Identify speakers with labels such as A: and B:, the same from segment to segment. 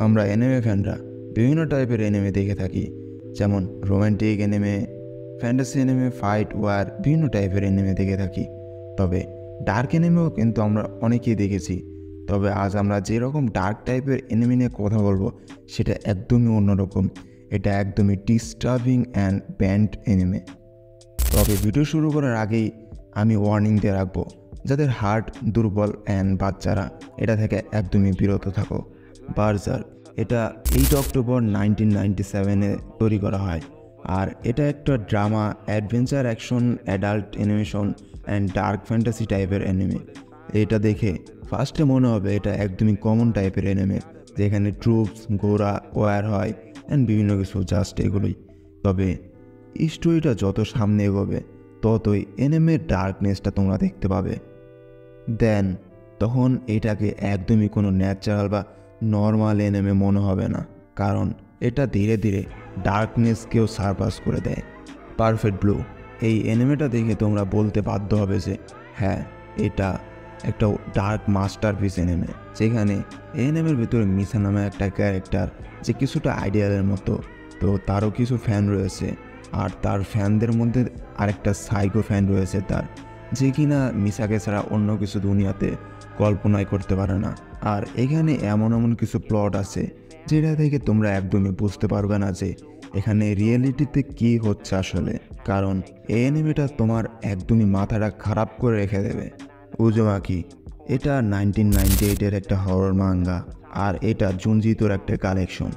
A: আমরা অ্যানিমে ফ্যানরা বিভিন্ন টাইপের অ্যানিমে দেখে থাকি, যেমন romantic anime, fantasy anime, fight, war, বিভিন্ন টাইপের অ্যানিমে দেখে থাকি। তবে ডার্ক অ্যানিমেও কিন্তু আমরা অনেকেই দেখেছি। তবে আজ আমরা যেরকম ডার্ক টাইপের অ্যানিমে নিয়ে কথা বলবো সেটা একদমই অন্যরকম। এটা একদমই ডিস্টার্বিং অ্যান্ড ব্যান্ড অ্যানিমে। তবে ভিডিও শুরু করার আগেই আমি ওয়ার্নিং দিয়ে রাখবো, যাদের হার্ট দুর্বল অ্যান্ড বাচ্চারা এটা থেকে একদমই বিরত থাকো। বার্জার্ক এটা 8 অক্টোবর 1997 তৈরি করা হয়, আর এটা একটা drama, adventure, action, adult animation and dark fantasy টাইপের অ্যানিমে। এটা দেখে ফার্স্টে মনে হবে এটা একদমই কমন টাইপের অ্যানিমে, যেখানে ট্রুপস, ঘোড়া, ওয়ার হয় অ্যান্ড বিভিন্ন কিছু, জাস্ট এগুলোই। তবে স্টোরিটা যত সামনে এগোবে ততই অ্যানিমের ডার্কনেসটা তোমরা দেখতে পাবে। দেন তখন এটাকে একদমই কোনো ন্যাচারাল বা নর্মাল অ্যানিমে মনে হবে না, কারণ এটা ধীরে ধীরে ডার্কনেসকেও সারপাস করে দেয়। পারফেক্ট ব্লু এই অ্যানিমেটা দেখে তোমরা বলতে বাধ্য হবে যে হ্যাঁ, এটা একটা ডার্ক মাস্টারপিস অ্যানিমে, যেখানে অ্যানিমের ভিতরে মিসা নামে একটা ক্যারেক্টার যে কিছুটা আইডিয়ালের মতো, তো তারও কিছু ফ্যান রয়েছে, আর তার ফ্যানদের মধ্যে আরেকটা সাইকো ফ্যান রয়েছে তার, যে কিনা মিসাকে ছাড়া অন্য কিছু দুনিয়াতে কল্পনাই করতে পারে না। আর এখানে এমন এমন কিছু প্লট আছে যেটা থেকে তোমরা একদমই বুঝতে পারবে না যে এখানে রিয়েলিটিতে কি হচ্ছে আসলে, কারণ এই অ্যানিমেটা তোমার একদমই মাথাটা খারাপ করে রেখে দেবে। উজুমাকি এটা 1998-এর একটা হরর মাঙ্গা, আর এটা জুনজিতোর একটা কালেকশন।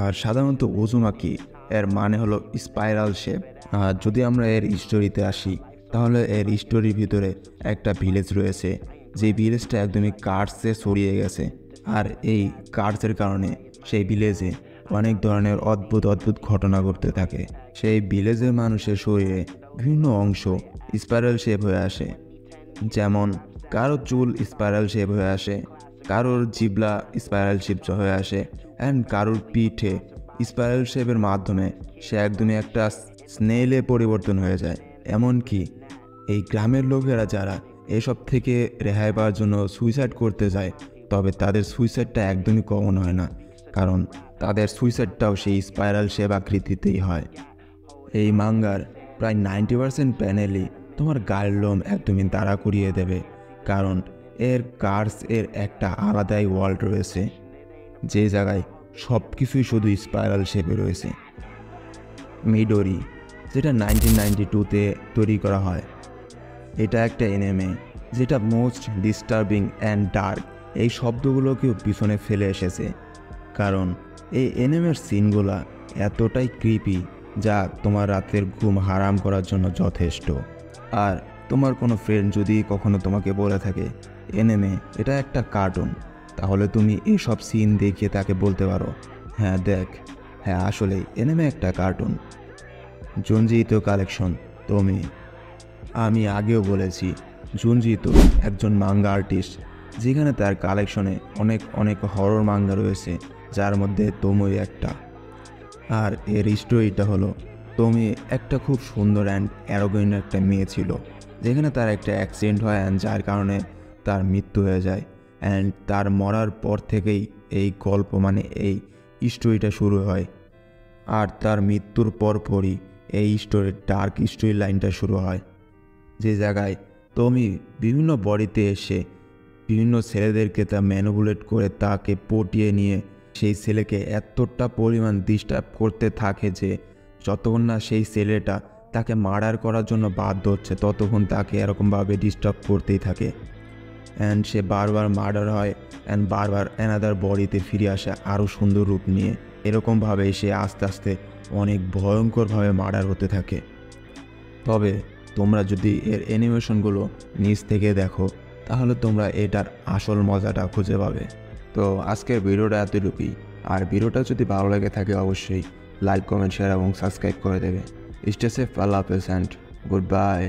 A: আর সাধারণত উজুমাকি এর মানে হলো স্পাইরাল শেপ। আর যদি আমরা এর স্টোরিতে আসি, তাহলে এর স্টোরির ভিতরে একটা ভিলেজ রয়েছে, যে ভিলেজটা একদমই কার্সে ছড়িয়ে গেছে। আর এই কার্সের কারণে সেই ভিলেজে অনেক ধরনের অদ্ভুত অদ্ভুত ঘটনা ঘটতে থাকে। সেই ভিলেজের মানুষের শরীরে বিভিন্ন অংশ স্পাইরাল শেপ হয়ে আসে, যেমন কারোর চুল স্পাইরাল শেপ হয়ে আসে, কারোর জিবলা স্পাইরাল শেপ হয়ে আসে, অ্যান্ড কারোর পিঠে স্পাইরাল শেপের মাধ্যমে সে একদমই একটা স্নেলে পরিবর্তন হয়ে যায়। এমনকি এই গ্রামের লোকেরা যারা এসব থেকে রেহাই পাওয়ার জন্য সুইসাইড করতে যায়, তবে তাদের সুইসাইডটা একদমই কমন হয় না, কারণ তাদের সুইসাইডটাও সেই স্পাইরাল শেপ আকৃতিতেই হয়। এই মাঙ্গার প্রায় 90% প্যানেলই তোমার গায়ের লোম একদমই তাড়া করিয়ে দেবে, কারণ এর কার্স এর একটা আলাদাই ওয়ার্ল্ড রয়েছে, যে জায়গায় সব কিছুই শুধু স্পাইরাল শেপে রয়েছে। মিডোরি যেটা 1992-তে তৈরি করা হয়, এটা একটা অ্যানিমে যেটা মোস্ট ডিস্টার্বিং অ্যান্ড ডার্ক এই শব্দগুলোকেও পিছনে ফেলে এসেছে, কারণ এই অ্যানিমের সিনগুলা এতটাই ক্রিপি যা তোমার রাতের ঘুম হারাম করার জন্য যথেষ্ট। আর তোমার কোনো ফ্রেন্ড যদি কখনো তোমাকে বলে থাকে অ্যানিমে এটা একটা কার্টুন, তাহলে তুমি এসব সিন দেখিয়ে তাকে বলতে পারো হ্যাঁ দেখ, হ্যাঁ আসলেই অ্যানিমে একটা কার্টুন। জুনজি ইতো কালেকশন। আমি আগেও বলেছি, জুনজি ইতো একজন মাঙ্গা আর্টিস্ট, যেখানে তার কালেকশনে অনেক অনেক হরর মাঙ্গা রয়েছে, যার মধ্যে তোমোই একটা। আর এর স্টোরিটা হলো, তোমি একটা খুব সুন্দর অ্যান্ড অ্যারোগেন্ট একটা মেয়ে ছিল, যেখানে তার একটা অ্যাক্সিডেন্ট হয় অ্যান্ড যার কারণে তার মৃত্যু হয়ে যায়। অ্যান্ড তার মরার পর থেকেই এই গল্প, মানে এই স্টোরিটা শুরু হয়। আর তার মৃত্যুর পরপরই এই স্টোরির ডার্ক স্টোরি লাইনটা শুরু হয়, যে জায়গায় তোমি বিভিন্ন বডিতে এসে বিভিন্ন ছেলেদেরকে তা ম্যানিপুলেট করে তাকে পটিয়ে নিয়ে সেই ছেলেকে এতটা পরিমাণ ডিস্টার্ব করতে থাকে যে যতক্ষণ না সেই ছেলেটা তাকে মার্ডার করার জন্য বাধ্য হচ্ছে, ততক্ষণ তাকে এরকমভাবে ডিস্টার্ব করতেই থাকে। অ্যান্ড সে বারবার মার্ডার হয় অ্যান্ড বারবার অ্যানাদার বডিতে ফিরে আসে আরও সুন্দর রূপ নিয়ে। এরকমভাবেই সে আস্তে আস্তে অনেক ভয়ঙ্করভাবে মার্ডার হতে থাকে। তবে তোমরা যদি এর অ্যানিমেশনগুলো নিজ থেকে দেখো, তাহলে তোমরা এটার আসল মজাটা খুঁজে পাবে। তো আজকের ভিডিওটা এতটুকুই। আর ভিডিওটা যদি ভালো লেগে থাকে অবশ্যই লাইক, কমেন্ট, শেয়ার এবং সাবস্ক্রাইব করে দেবে। স্টে সেফ, আল্লাহ হাফেজ অ্যান্ড গুড বাই।